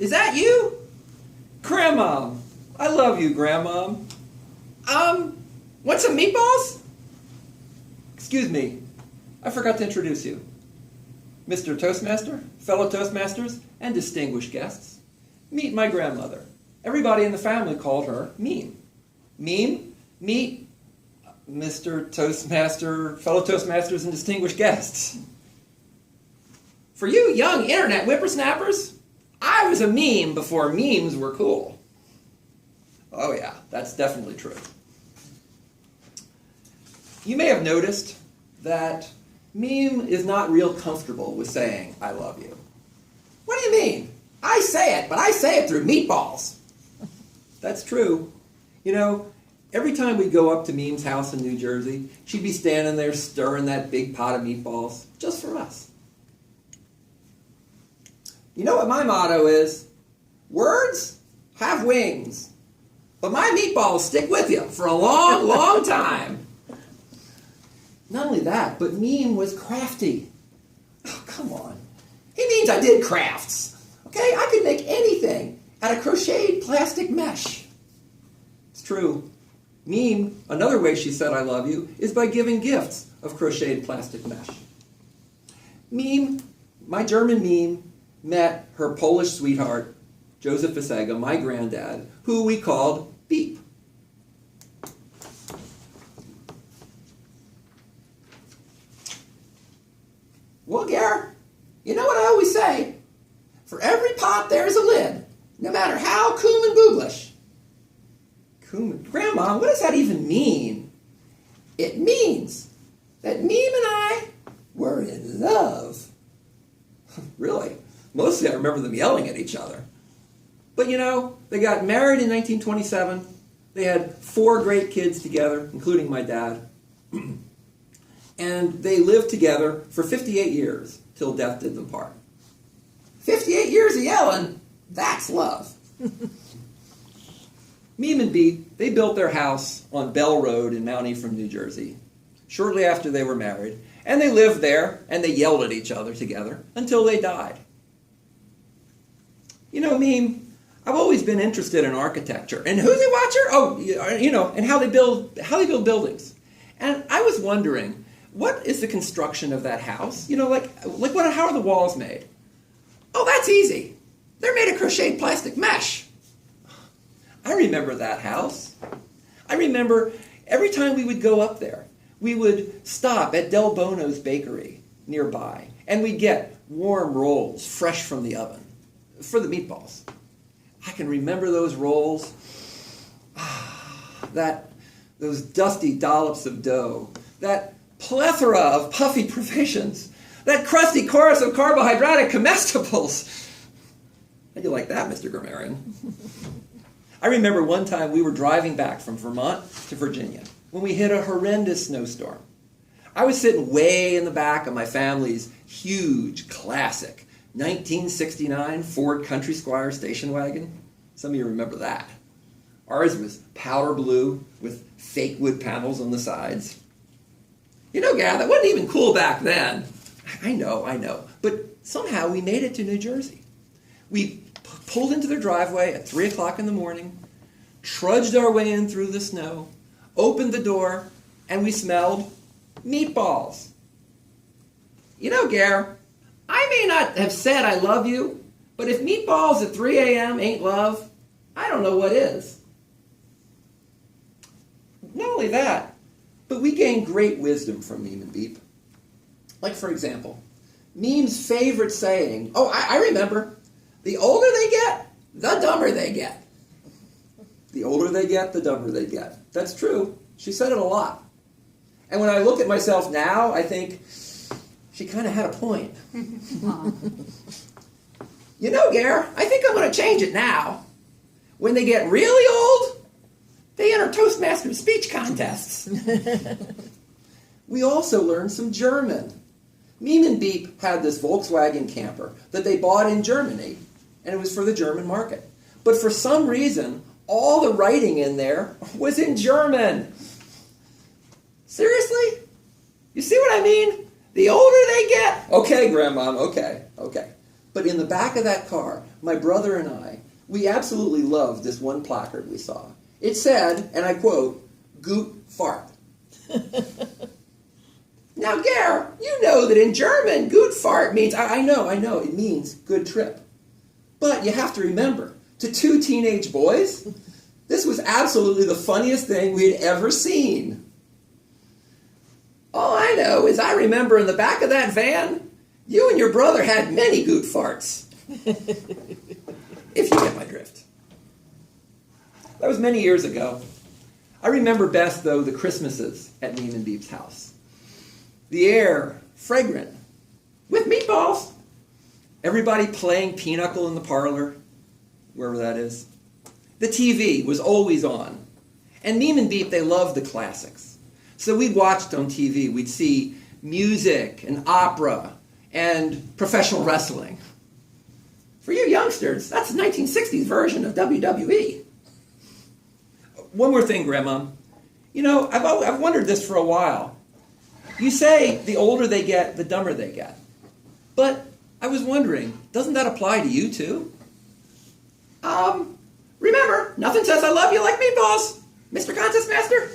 Is that you? Grandmom. I love you, Grandmom. Want some meatballs? Excuse me. I forgot to introduce you. Mr. Toastmaster, fellow Toastmasters, and distinguished guests. Meet my grandmother. Everybody in the family called her Meme. Meme, meet Mr. Toastmaster, fellow Toastmasters, and distinguished guests. For you young internet whippersnappers, I was a meme before memes were cool. Oh yeah, that's definitely true. You may have noticed that Meme is not real comfortable with saying, I love you. What do you mean? I say it, but I say it through meatballs. That's true. You know, every time we go up to Meme's house in New Jersey, she'd be standing there stirring that big pot of meatballs, just for us. You know what my motto is? Words have wings, but my meatballs stick with you for a long, long time. Not only that, but Meme was crafty. Oh, come on. He means I did crafts. Okay? I could make anything out of crocheted plastic mesh. It's true. Meme, another way she said I love you, is by giving gifts of crocheted plastic mesh. Meme, my German Meme, met her Polish sweetheart, Joseph Visega, my granddad, who we called Beep. Well, Gare, you know what I always say? For every pot there's a lid, no matter how coom and booblish. Grandma, what does that even mean? It means that Meme and I were in love. Really? Mostly I remember them yelling at each other. But you know, they got married in 1927. They had 4 great kids together, including my dad. And they lived together for 58 years, till death did them part. 58 years of yelling, that's love. Meme and Beep, they built their house on Bell Road in Mount Ephraim, New Jersey, shortly after they were married. And they lived there, and they yelled at each other together until they died. You know, Meme, I've always been interested in architecture. And who's a watcher? Oh, you know, and how they build buildings. And I was wondering, what is the construction of that house? You know, how are the walls made? Oh, that's easy. They're made of crocheted plastic mesh. I remember that house. I remember every time we would go up there, we would stop at Del Bono's bakery nearby, and we'd get warm rolls fresh from the oven for the meatballs. I can remember those rolls, those dusty dollops of dough, that plethora of puffy provisions, that crusty chorus of carbohydratic comestibles. How do you like that, Mr. Grammarian? I remember one time we were driving back from Vermont to Virginia when we hit a horrendous snowstorm. I was sitting way in the back of my family's huge, classic 1969 Ford Country Squire station wagon. Some of you remember that. Ours was powder blue with fake wood panels on the sides. You know, Gad, that wasn't even cool back then. I know. But somehow we made it to New Jersey. We pulled into their driveway at 3 o'clock in the morning, trudged our way in through the snow, opened the door, and we smelled meatballs. You know, Gare, I may not have said I love you, but if meatballs at 3 a.m. ain't love, I don't know what is. Not only that, but we gained great wisdom from Meme and Beep. Like, for example, Meme's favorite saying, I remember, the older they get, the dumber they get. The older they get, the dumber they get. That's true. She said it a lot. And when I look at myself now, I think, she kind of had a point. You know, Gare, I think I'm going to change it now. When they get really old, they enter Toastmasters speech contests. We also learned some German. Meme and Beep had this Volkswagen camper that they bought in Germany, and it was for the German market. But for some reason, all the writing in there was in German. Seriously? You see what I mean? The older they get... Okay, Grandmom, okay. But in the back of that car, my brother and I, we absolutely loved this one placard we saw. It said, and I quote, "Gut Fahrt." Now, Gare, you know that in German, "Gut Fahrt" means, I know, it means good trip. But you have to remember, to two teenage boys, this was absolutely the funniest thing we had ever seen. All I know is I remember in the back of that van, you and your brother had many gut farts. If you get my drift. That was many years ago. I remember best, though, the Christmases at Neem and Beep's house. The air, fragrant, with meatballs. Everybody playing pinochle in the parlor, wherever that is. The TV was always on. And Neem and Beep, they loved the classics. So we'd watched on TV. We'd see music and opera and professional wrestling. For you youngsters, that's the 1960s version of WWE. One more thing, Grandma. You know, I've wondered this for a while. You say the older they get, the dumber they get. But I was wondering, doesn't that apply to you too? Remember, nothing says I love you like meatballs, Mr. Contest Master.